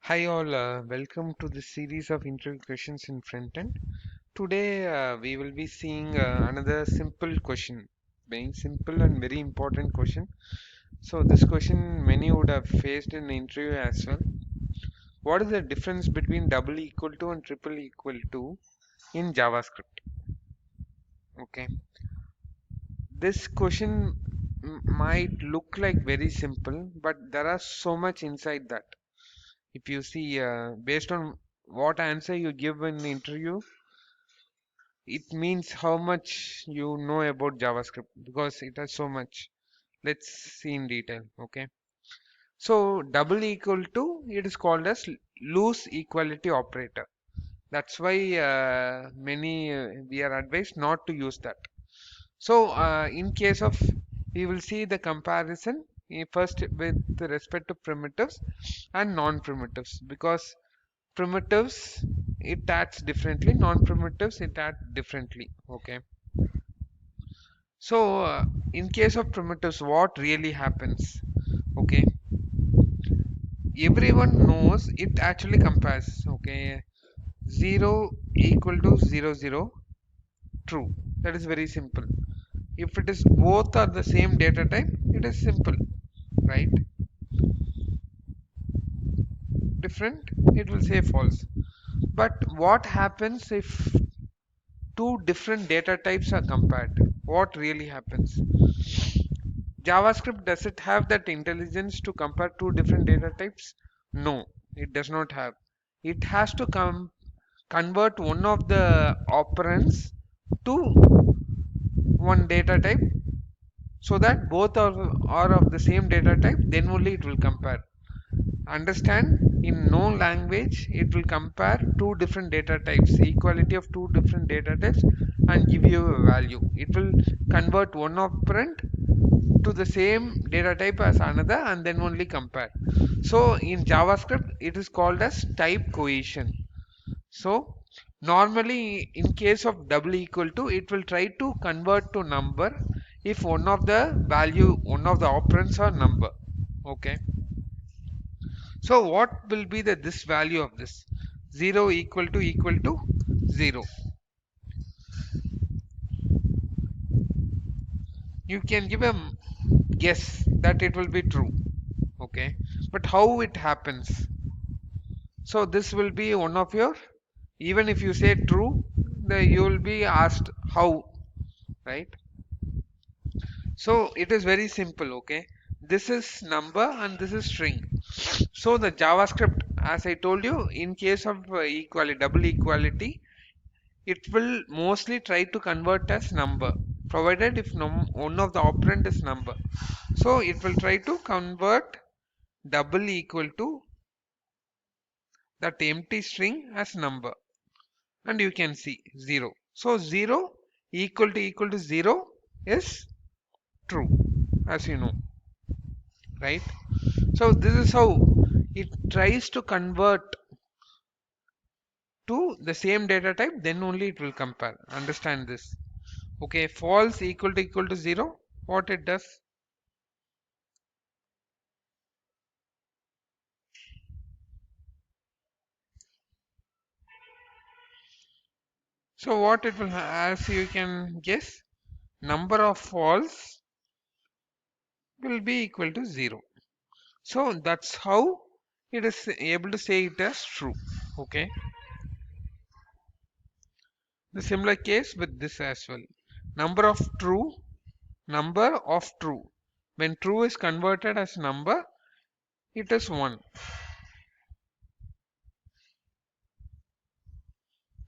Hi all, welcome to this series of interview questions in frontend. Today we will be seeing another simple question, very simple and very important question. So this question many would have faced in the interview as well. What is the difference between double equal to and triple equal to in JavaScript? Okay, this question might look like very simple, but there are so much inside that. If you see, based on what answer you give in the interview, it means how much you know about JavaScript because it has so much. Let's see in detail. Okay. So double equal to it is called as loose equality operator. That's why many we are advised not to use that. So in case of we will see the comparison first with respect to primitives and non-primitives because primitives it acts differently, non-primitives it acts differently. Okay. So, in case of primitives, what really happens? Okay, everyone knows it actually compares. Okay, 0 equal to 0, 0, true. That is very simple. If it is both are the same data type, it is simple, right? Different, it will say false. But what happens if two different data types are compared? What really happens? JavaScript, does it have that intelligence to compare two different data types? No, it does not have. It has to convert one of the operands to one data type so that both are of the same data type, then only it will compare. Understand, in no language it will compare two different data types, equality of two different data types, and give you a value. It will convert one operand to the same data type as another and then only compare. So in JavaScript it is called as type cohesion. So normally in case of double equal to, it will try to convert to number if one of the operands are number. Okay, so what will be the this value of this? 0 equal to 0. You can give a guess that it will be true. Okay, but how it happens? So this will be one of your, even if you say true, you will be asked how, right? So it is very simple, okay? This is number and this is string. So the JavaScript, as I told you, in case of equality, double equality, it will mostly try to convert as number, provided if one of the operand is number. So it will try to convert double equal to that empty string as number. And you can see 0. So 0 equal to 0 is true, as you know, right? So this is how it tries to convert to the same data type, then only it will compare. Understand this. Okay, false equal to 0, what it does? So what it will, as you can guess, number of false will be equal to 0. So that's how it is able to say it as true. Okay, the similar case with this as well. Number of true, number of true. When true is converted as number, it is 1.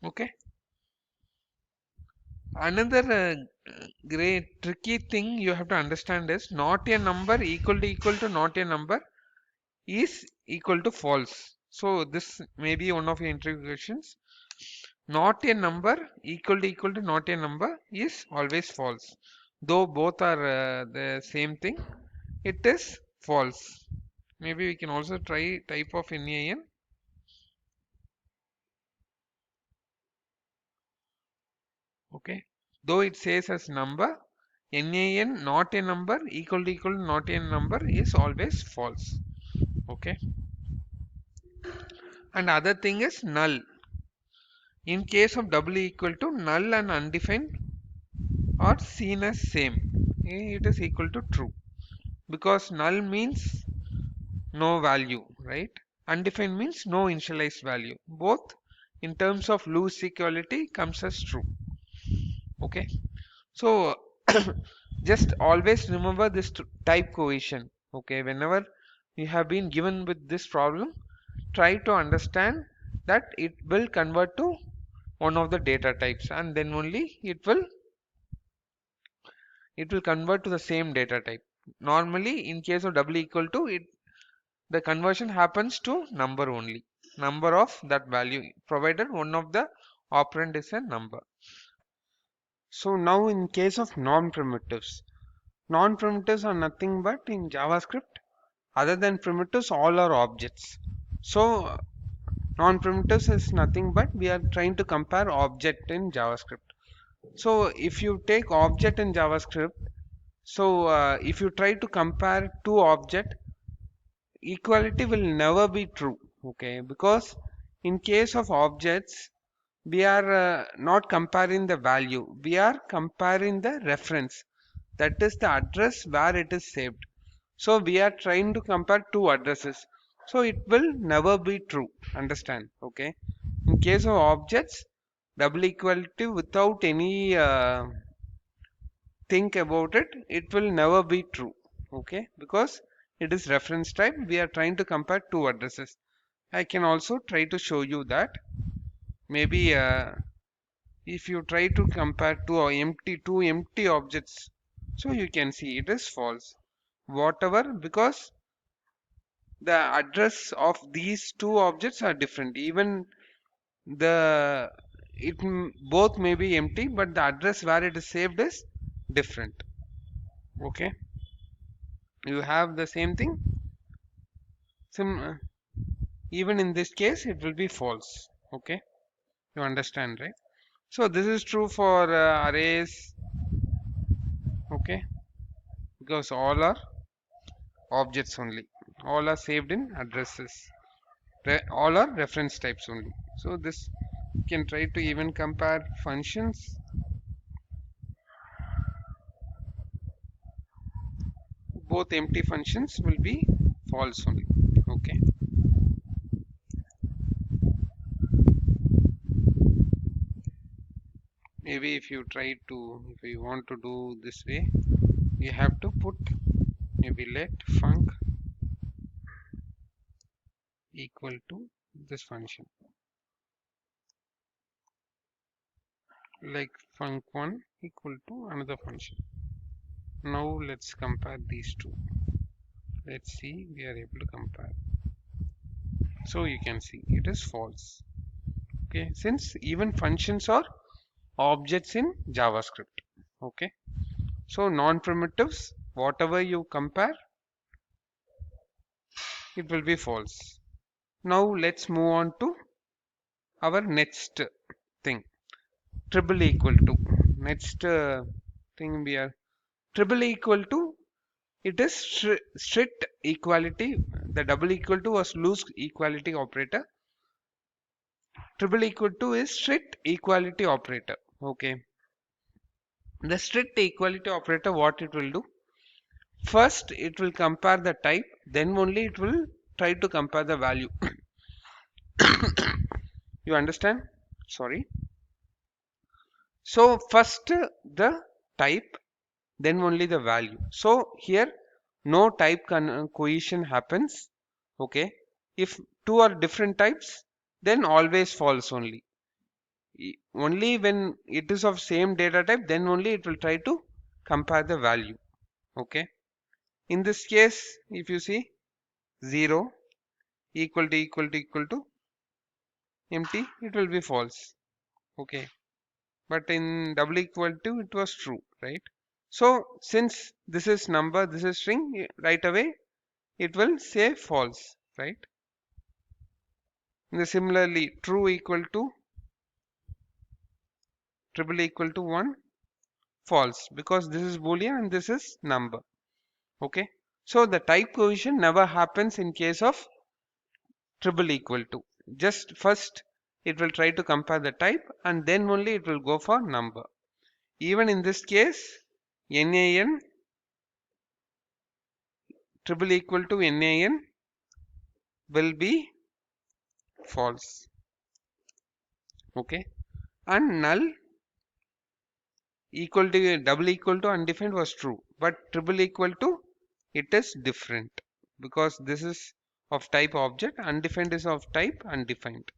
Okay. Another great tricky thing you have to understand is not a number equal to not a number is equal to false. So this may be one of your interview questions. Not a number equal to not a number is always false. Though both are the same thing, it is false. Maybe we can also try type of NaN. Okay. Though it says as number, NaN not a number equal to not a number is always false. Okay. and other thing is null. In case of double equal to, null and undefined are seen as same. It is equal to true because null means no value, right? Undefined means no initialized value. Both in terms of loose equality comes as true. Okay. So just always remember this type cohesion. Okay. Whenever you have been given with this problem, try to understand that it will convert to one of the data types and then only it will convert to the same data type. Normally in case of double equal to, it the conversion happens to number only, number of that value, provided one of the operand is a number. So now in case of non-primitives are nothing but in JavaScript, other than primitives all are objects. So non-primitives is nothing but we are trying to compare object in JavaScript. So if you take object in JavaScript, so if you try to compare two object, equality will never be true. Okay, because in case of objects, we are not comparing the value, we are comparing the reference, that is the address where it is saved. So we are trying to compare two addresses, so it will never be true, understand? Okay, in case of objects, double equality without any think about it, it will never be true. Okay, because it is reference type, we are trying to compare two addresses. I can also try to show you that. Maybe if you try to compare two empty objects, so you can see it is false whatever, because the address of these two objects are different. Even the both may be empty, but the address where it is saved is different. Okay, you have the same thing. Even in this case it will be false. Okay, you understand, right? So this is true for arrays. Okay, because all are objects only, all are saved in addresses, all are reference types only. So this can try to even compare functions. Both empty functions will be false only. Okay, maybe if you want to do this way, you have to put maybe let func equal to this function, like func1 equal to another function. Now let's compare these two. Let's see, we are able to compare. So you can see it is false. Okay, since even functions are objects in JavaScript. Okay, so non-primitives, whatever you compare, it will be false. Now let's move on to our next thing, triple equal to. Next thing we are triple equal to, it is strict equality. The double equal to was loose equality operator. Triple equal to is strict equality operator. Okay, the strict equality operator, what it will do? First, it will compare the type, then only it will try to compare the value. You understand? Sorry. So first the type, then only the value. So here no type cohesion happens. Okay. If two are different types, then always false only. Only when it is of same data type, then only it will try to compare the value. Okay. In this case, if you see 0 equal to empty, it will be false. Okay, but in double equal to, it was true, right? So since this is number, this is string, right away it will say false, right? And similarly, true equal to triple equal to 1, false, because this is boolean and this is number. Okay, so the type cohesion never happens in case of triple equal to. Just first it will try to compare the type and then only it will go for number. Even in this case, NaN triple equal to NaN will be false. Okay, and null equal to double equal to undefined was true, but triple equal to it is different because this is of type object, undefined is of type undefined.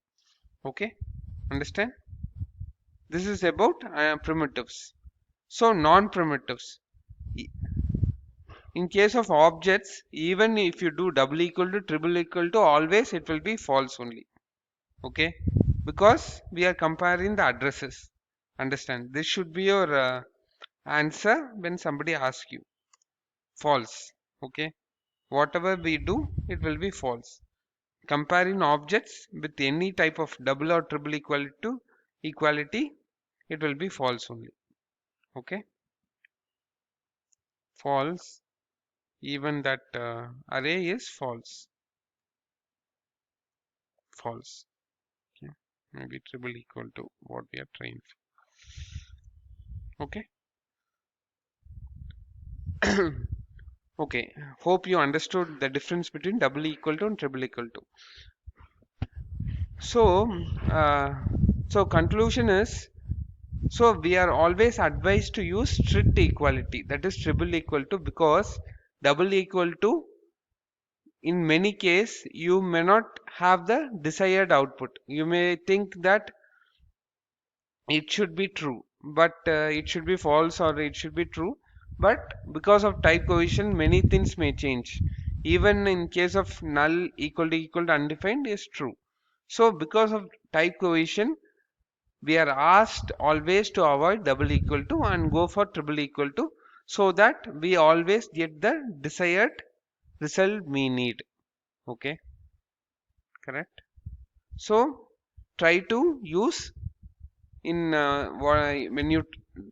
Okay, understand? This is about primitives. So non-primitives. In case of objects, even if you do double equal to triple equal to, always it will be false only. Okay, because we are comparing the addresses. Understand? This should be your answer when somebody asks you. False. Okay, whatever we do, it will be false. Comparing objects with any type of double or triple equality, it will be false only. Okay, false. Even that array is false. False. Okay, maybe triple equal to what we are trying. Okay. Okay, hope you understood the difference between double equal to and triple equal to. So, uh, so conclusion is, so we are always advised to use strict equality, that is triple equal to, because double equal to, in many case, you may not have the desired output. You may think that it should be true, but it should be false or it should be true. But because of type cohesion, many things may change. Even in case of null equal to undefined is true. So because of type cohesion, we are asked always to avoid double equal to and go for triple equal to, so that we always get the desired result we need. Okay, correct. So try to use in when you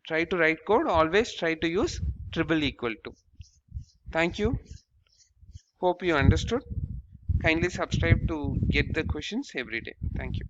try to write code, always try to use triple equal to. Thank you. Hope you understood. Kindly subscribe to get the questions every day. Thank you.